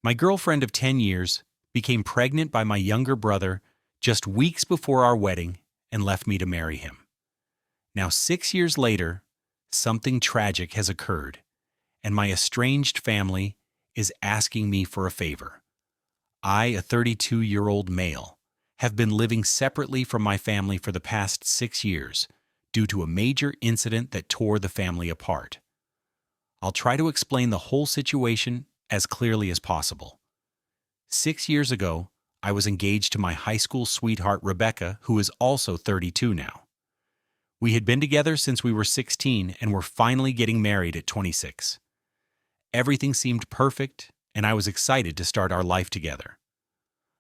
My girlfriend of 10 years became pregnant by my younger brother just weeks before our wedding and left me to marry him. Now, 6 years later, something tragic has occurred, and my estranged family is asking me for a favor. I, a 32-year-old male, have been living separately from my family for the past 6 years due to a major incident that tore the family apart. I'll try to explain the whole situation as clearly as possible. 6 years ago, I was engaged to my high school sweetheart Rebecca, who is also 32 now. We had been together since we were 16 and were finally getting married at 26. Everything seemed perfect, and I was excited to start our life together.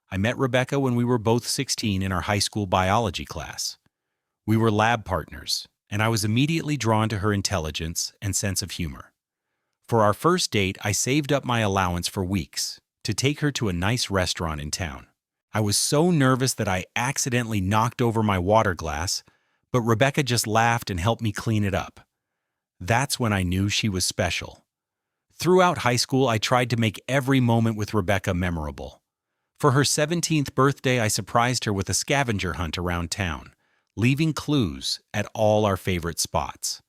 I met Rebecca when we were both 16 in our high school biology class. We were lab partners, and I was immediately drawn to her intelligence and sense of humor. For our first date, I saved up my allowance for weeks to take her to a nice restaurant in town. I was so nervous that I accidentally knocked over my water glass, but Rebecca just laughed and helped me clean it up. That's when I knew she was special. Throughout high school, I tried to make every moment with Rebecca memorable. For her 17th birthday, I surprised her with a scavenger hunt around town, leaving clues at all our favorite spots.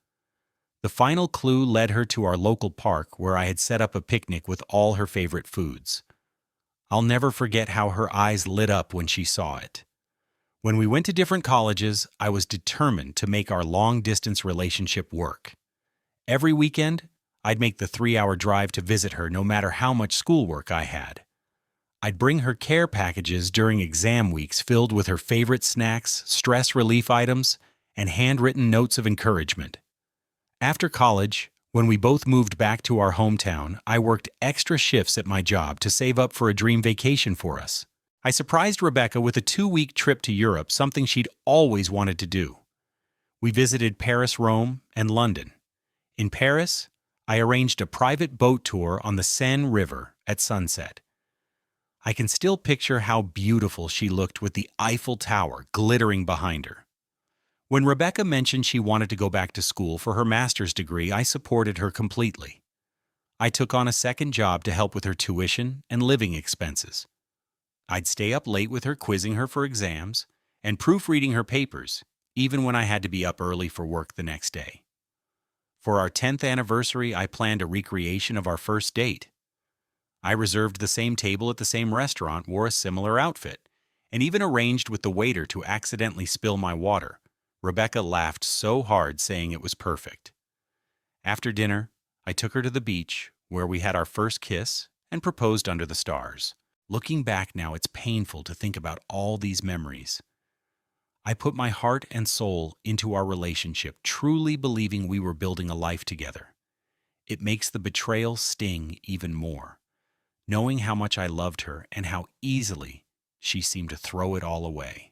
The final clue led her to our local park where I had set up a picnic with all her favorite foods. I'll never forget how her eyes lit up when she saw it. When we went to different colleges, I was determined to make our long-distance relationship work. Every weekend, I'd make the 3-hour drive to visit her no matter how much schoolwork I had. I'd bring her care packages during exam weeks filled with her favorite snacks, stress relief items, and handwritten notes of encouragement. After college, when we both moved back to our hometown, I worked extra shifts at my job to save up for a dream vacation for us. I surprised Rebecca with a 2-week trip to Europe, something she'd always wanted to do. We visited Paris, Rome, and London. In Paris, I arranged a private boat tour on the Seine River at sunset. I can still picture how beautiful she looked with the Eiffel Tower glittering behind her. When Rebecca mentioned she wanted to go back to school for her master's degree, I supported her completely. I took on a second job to help with her tuition and living expenses. I'd stay up late with her, quizzing her for exams and proofreading her papers, even when I had to be up early for work the next day. For our 10th anniversary, I planned a recreation of our first date. I reserved the same table at the same restaurant, wore a similar outfit, and even arranged with the waiter to accidentally spill my water. Rebecca laughed so hard, saying it was perfect. After dinner, I took her to the beach, where we had our first kiss and proposed under the stars. Looking back now, it's painful to think about all these memories. I put my heart and soul into our relationship, truly believing we were building a life together. It makes the betrayal sting even more, knowing how much I loved her and how easily she seemed to throw it all away.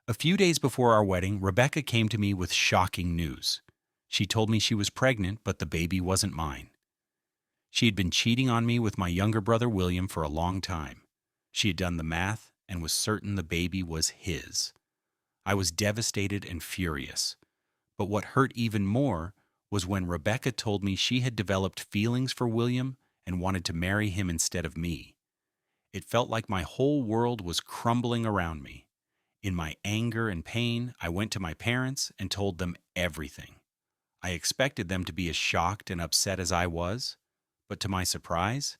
A few days before our wedding, Rebecca came to me with shocking news. She told me she was pregnant, but the baby wasn't mine. She had been cheating on me with my younger brother William for a long time. She had done the math and was certain the baby was his. I was devastated and furious. But what hurt even more was when Rebecca told me she had developed feelings for William and wanted to marry him instead of me. It felt like my whole world was crumbling around me. In my anger and pain, I went to my parents and told them everything. I expected them to be as shocked and upset as I was, but to my surprise,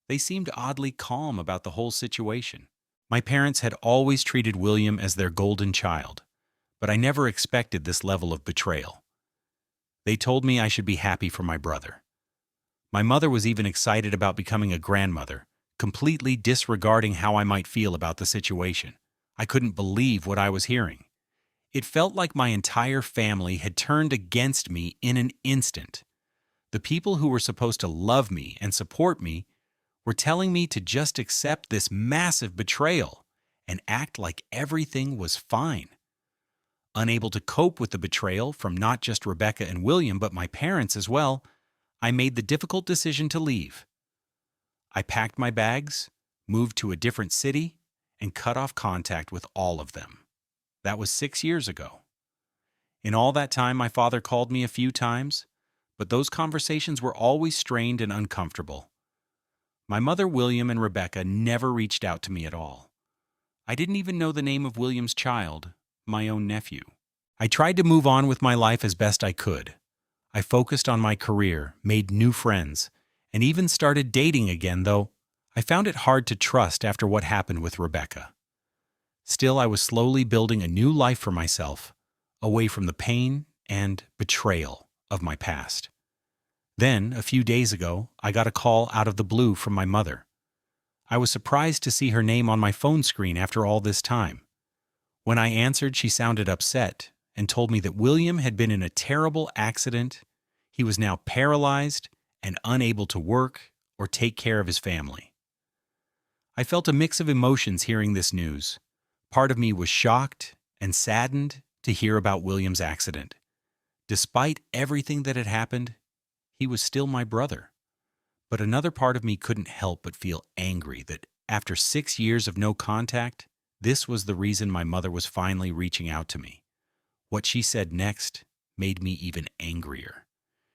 they seemed oddly calm about the whole situation. My parents had always treated William as their golden child, but I never expected this level of betrayal. They told me I should be happy for my brother. My mother was even excited about becoming a grandmother, completely disregarding how I might feel about the situation. I couldn't believe what I was hearing. It felt like my entire family had turned against me in an instant. The people who were supposed to love me and support me were telling me to just accept this massive betrayal and act like everything was fine. Unable to cope with the betrayal from not just Rebecca and William, but my parents as well, I made the difficult decision to leave. I packed my bags, moved to a different city, and cut off contact with all of them. That was 6 years ago. In all that time, my father called me a few times, but those conversations were always strained and uncomfortable. My mother, William, and Rebecca never reached out to me at all. I didn't even know the name of William's child, my own nephew. I tried to move on with my life as best I could. I focused on my career, made new friends, and even started dating again, though I found it hard to trust after what happened with Rebecca. Still, I was slowly building a new life for myself, away from the pain and betrayal of my past. Then, a few days ago, I got a call out of the blue from my mother. I was surprised to see her name on my phone screen after all this time. When I answered, she sounded upset and told me that William had been in a terrible accident. He was now paralyzed and unable to work or take care of his family. I felt a mix of emotions hearing this news. Part of me was shocked and saddened to hear about William's accident. Despite everything that had happened, he was still my brother. But another part of me couldn't help but feel angry that after 6 years of no contact, this was the reason my mother was finally reaching out to me. What she said next made me even angrier.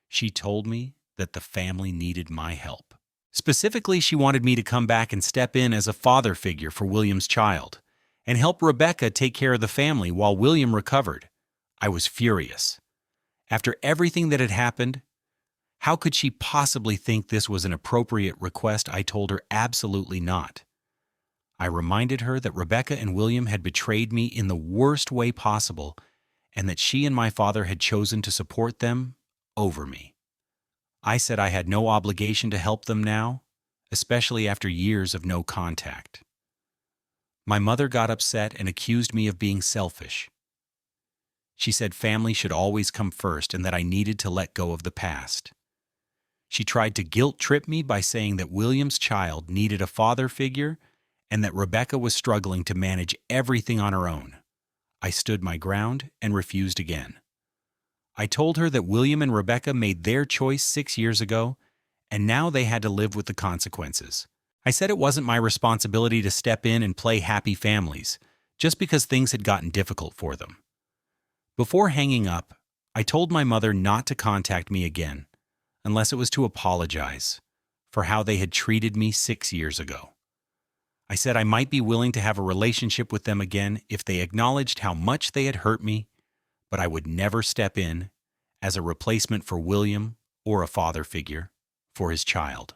She told me that the family needed my help. Specifically, she wanted me to come back and step in as a father figure for William's child and help Rebecca take care of the family while William recovered. I was furious. After everything that had happened, how could she possibly think this was an appropriate request? I told her absolutely not. I reminded her that Rebecca and William had betrayed me in the worst way possible and that she and my father had chosen to support them over me. I said I had no obligation to help them now, especially after years of no contact. My mother got upset and accused me of being selfish. She said family should always come first and that I needed to let go of the past. She tried to guilt-trip me by saying that William's child needed a father figure and that Rebecca was struggling to manage everything on her own. I stood my ground and refused again. I told her that William and Rebecca made their choice 6 years ago, and now they had to live with the consequences. I said it wasn't my responsibility to step in and play happy families, just because things had gotten difficult for them. Before hanging up, I told my mother not to contact me again, unless it was to apologize for how they had treated me 6 years ago. I said I might be willing to have a relationship with them again if they acknowledged how much they had hurt me, but I would never step in as a replacement for William or a father figure for his child.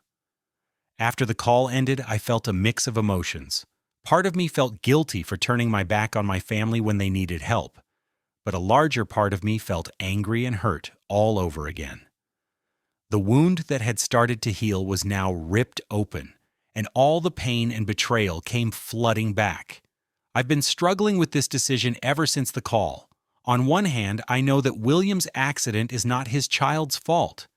After the call ended, I felt a mix of emotions. Part of me felt guilty for turning my back on my family when they needed help, but a larger part of me felt angry and hurt all over again. The wound that had started to heal was now ripped open, and all the pain and betrayal came flooding back. I've been struggling with this decision ever since the call. On one hand, I know that William's accident is not his child's fault,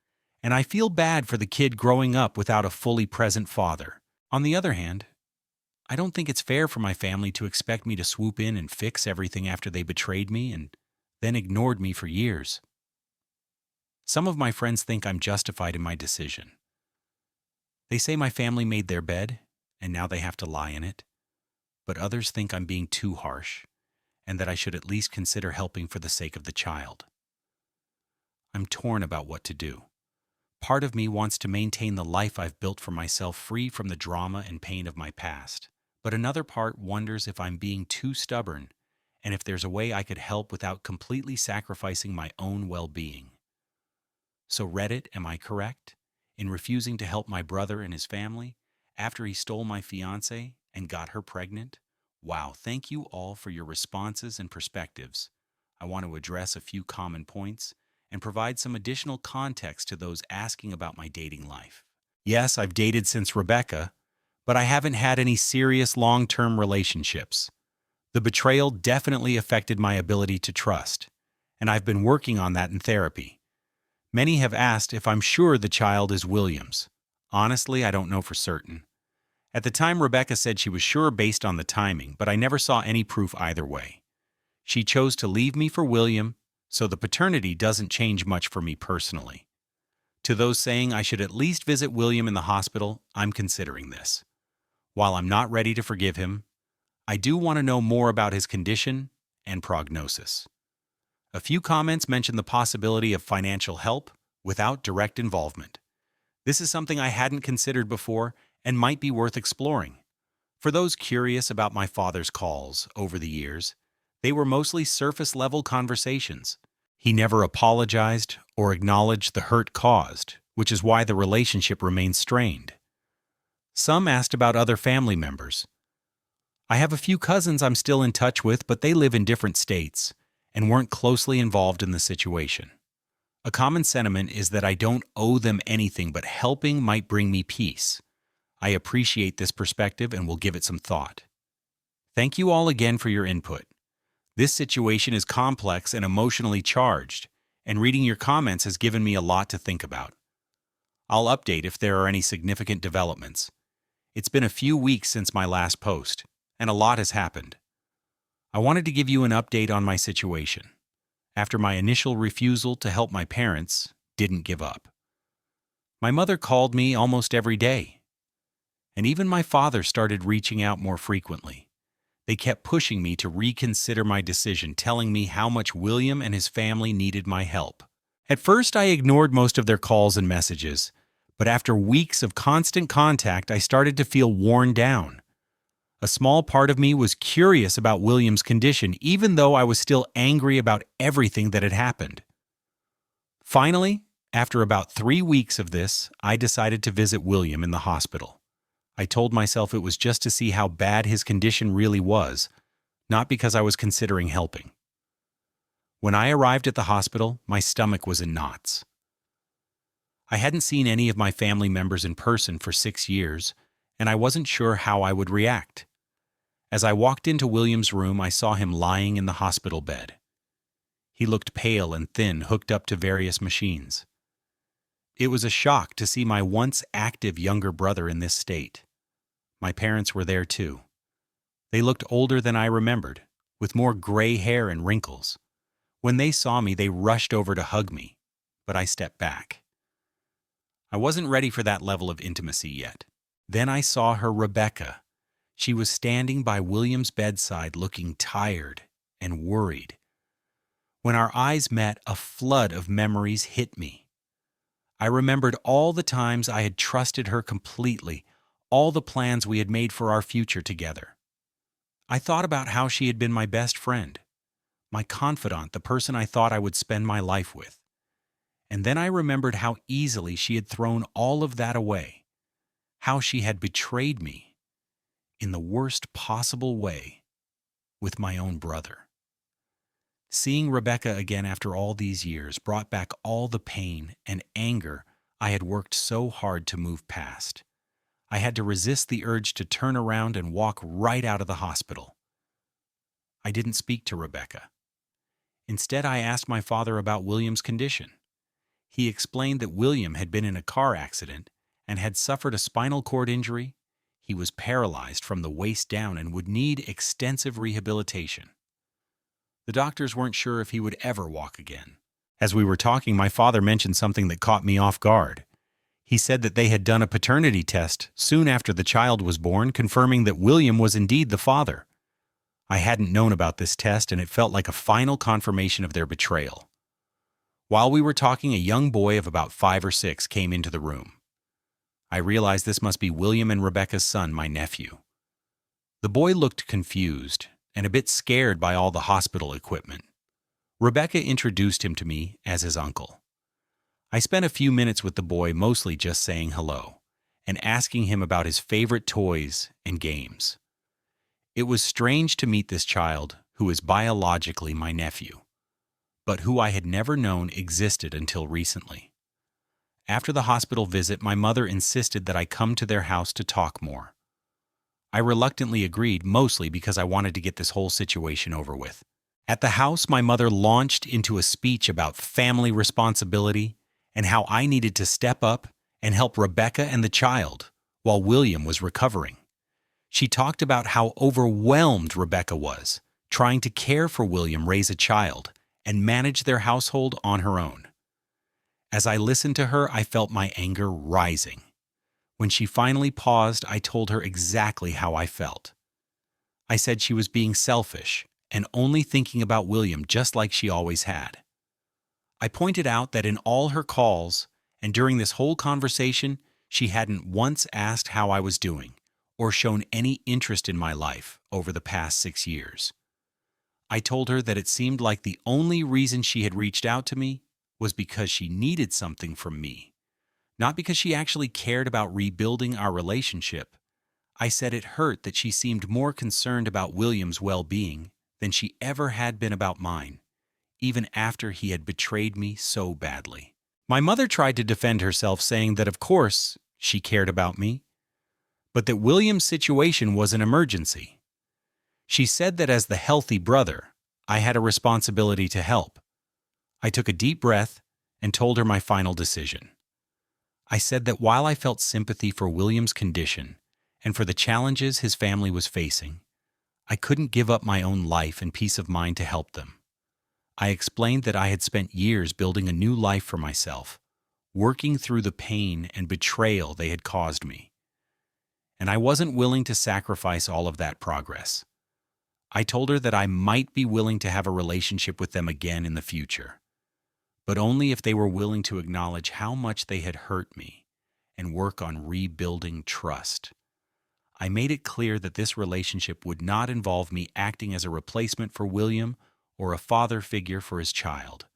and I feel bad for the kid growing up without a fully present father. On the other hand, I don't think it's fair for my family to expect me to swoop in and fix everything after they betrayed me and then ignored me for years. Some of my friends think I'm justified in my decision. They say my family made their bed, and now they have to lie in it. But others think I'm being too harsh, and that I should at least consider helping for the sake of the child. I'm torn about what to do. Part of me wants to maintain the life I've built for myself free from the drama and pain of my past. But another part wonders if I'm being too stubborn, and if there's a way I could help without completely sacrificing my own well-being. So Reddit, am I correct in refusing to help my brother and his family after he stole my fiancée and got her pregnant? Wow, thank you all for your responses and perspectives. I want to address a few common points and provide some additional context to those asking about my dating life. Yes, I've dated since Rebecca, but I haven't had any serious long-term relationships. The betrayal definitely affected my ability to trust, and I've been working on that in therapy. Many have asked if I'm sure the child is William's. Honestly, I don't know for certain. At the time, Rebecca said she was sure based on the timing, but I never saw any proof either way. She chose to leave me for William, so the paternity doesn't change much for me personally. To those saying I should at least visit William in the hospital, I'm considering this. While I'm not ready to forgive him, I do want to know more about his condition and prognosis. A few comments mention the possibility of financial help without direct involvement. This is something I hadn't considered before, and might be worth exploring. For those curious about my father's calls over the years, they were mostly surface-level conversations. He never apologized or acknowledged the hurt caused, which is why the relationship remained strained. Some asked about other family members. I have a few cousins I'm still in touch with, but they live in different states and weren't closely involved in the situation. A common sentiment is that I don't owe them anything, but helping might bring me peace. I appreciate this perspective and will give it some thought. Thank you all again for your input. This situation is complex and emotionally charged, and reading your comments has given me a lot to think about. I'll update if there are any significant developments. It's been a few weeks since my last post, and a lot has happened. I wanted to give you an update on my situation. After my initial refusal to help my parents, didn't give up. My mother called me almost every day, and even my father started reaching out more frequently. They kept pushing me to reconsider my decision, telling me how much William and his family needed my help. At first, I ignored most of their calls and messages, but after weeks of constant contact, I started to feel worn down. A small part of me was curious about William's condition, even though I was still angry about everything that had happened. Finally, after about 3 weeks of this, I decided to visit William in the hospital. I told myself it was just to see how bad his condition really was, not because I was considering helping. When I arrived at the hospital, my stomach was in knots. I hadn't seen any of my family members in person for 6 years, and I wasn't sure how I would react. As I walked into William's room, I saw him lying in the hospital bed. He looked pale and thin, hooked up to various machines. It was a shock to see my once active younger brother in this state. My parents were there too. They looked older than I remembered, with more gray hair and wrinkles. When they saw me, they rushed over to hug me, but I stepped back. I wasn't ready for that level of intimacy yet. Then I saw her, Rebecca. She was standing by William's bedside looking tired and worried. When our eyes met, a flood of memories hit me. I remembered all the times I had trusted her completely, all the plans we had made for our future together. I thought about how she had been my best friend, my confidant, the person I thought I would spend my life with. And then I remembered how easily she had thrown all of that away, how she had betrayed me in the worst possible way with my own brother. Seeing Rebecca again after all these years brought back all the pain and anger I had worked so hard to move past. I had to resist the urge to turn around and walk right out of the hospital. I didn't speak to Rebecca. Instead, I asked my father about William's condition. He explained that William had been in a car accident and had suffered a spinal cord injury. He was paralyzed from the waist down and would need extensive rehabilitation. The doctors weren't sure if he would ever walk again. As we were talking, my father mentioned something that caught me off guard. He said that they had done a paternity test soon after the child was born, confirming that William was indeed the father. I hadn't known about this test, and it felt like a final confirmation of their betrayal. While we were talking, a young boy of about 5 or 6 came into the room. I realized this must be William and Rebecca's son, my nephew. The boy looked confused and a bit scared by all the hospital equipment. Rebecca introduced him to me as his uncle. I spent a few minutes with the boy, mostly just saying hello and asking him about his favorite toys and games. It was strange to meet this child, who is biologically my nephew, but who I had never known existed until recently. After the hospital visit, my mother insisted that I come to their house to talk more. I reluctantly agreed, mostly because I wanted to get this whole situation over with. At the house, my mother launched into a speech about family responsibility and how I needed to step up and help Rebecca and the child while William was recovering. She talked about how overwhelmed Rebecca was, trying to care for William, raise a child, and manage their household on her own. As I listened to her, I felt my anger rising. When she finally paused, I told her exactly how I felt. I said she was being selfish and only thinking about William, just like she always had. I pointed out that in all her calls and during this whole conversation, She hadn't once asked how I was doing or shown any interest in my life over the past 6 years. I told her that it seemed like the only reason she had reached out to me was because she needed something from me, not because she actually cared about rebuilding our relationship. I said it hurt that she seemed more concerned about William's well-being than she ever had been about mine, even after he had betrayed me so badly. My mother tried to defend herself, saying that of course she cared about me, but that William's situation was an emergency. She said that as the healthy brother, I had a responsibility to help. I took a deep breath and told her my final decision. I said that while I felt sympathy for William's condition and for the challenges his family was facing, I couldn't give up my own life and peace of mind to help them. I explained that I had spent years building a new life for myself, working through the pain and betrayal they had caused me. And I wasn't willing to sacrifice all of that progress. I told her that I might be willing to have a relationship with them again in the future, but only if they were willing to acknowledge how much they had hurt me and work on rebuilding trust. I made it clear that this relationship would not involve me acting as a replacement for William or a father figure for his child.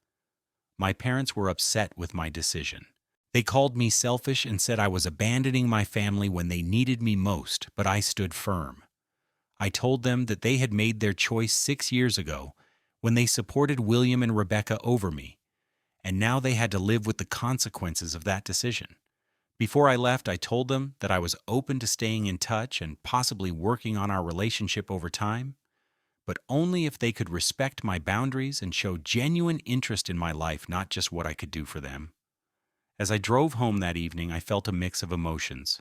My parents were upset with my decision. They called me selfish and said I was abandoning my family when they needed me most, but I stood firm. I told them that they had made their choice 6 years ago when they supported William and Rebecca over me, and now they had to live with the consequences of that decision. Before I left, I told them that I was open to staying in touch and possibly working on our relationship over time, but only if they could respect my boundaries and show genuine interest in my life, not just what I could do for them. As I drove home that evening, I felt a mix of emotions.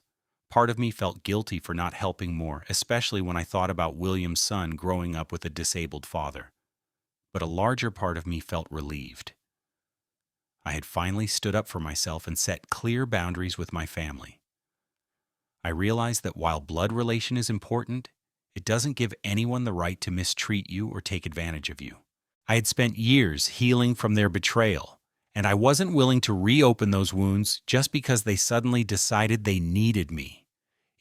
Part of me felt guilty for not helping more, especially when I thought about William's son growing up with a disabled father. But a larger part of me felt relieved. I had finally stood up for myself and set clear boundaries with my family. I realized that while blood relation is important, it doesn't give anyone the right to mistreat you or take advantage of you. I had spent years healing from their betrayal, and I wasn't willing to reopen those wounds just because they suddenly decided they needed me.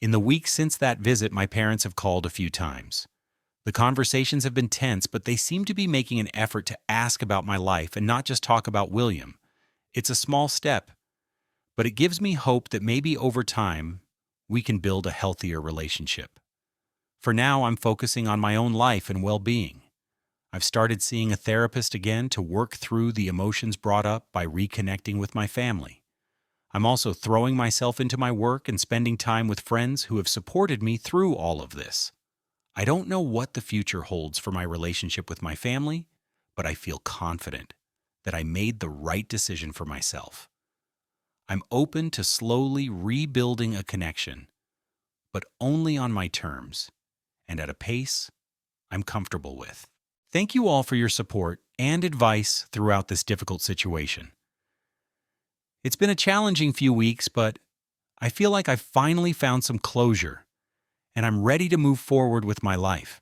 In the weeks since that visit, my parents have called a few times. The conversations have been tense, but they seem to be making an effort to ask about my life and not just talk about William. It's a small step, but it gives me hope that maybe over time we can build a healthier relationship. For now, I'm focusing on my own life and well-being. I've started seeing a therapist again to work through the emotions brought up by reconnecting with my family. I'm also throwing myself into my work and spending time with friends who have supported me through all of this. I don't know what the future holds for my relationship with my family, but I feel confident that I made the right decision for myself. I'm open to slowly rebuilding a connection, but only on my terms and at a pace I'm comfortable with. Thank you all for your support and advice throughout this difficult situation. It's been a challenging few weeks, but I feel like I've finally found some closure, and I'm ready to move forward with my life.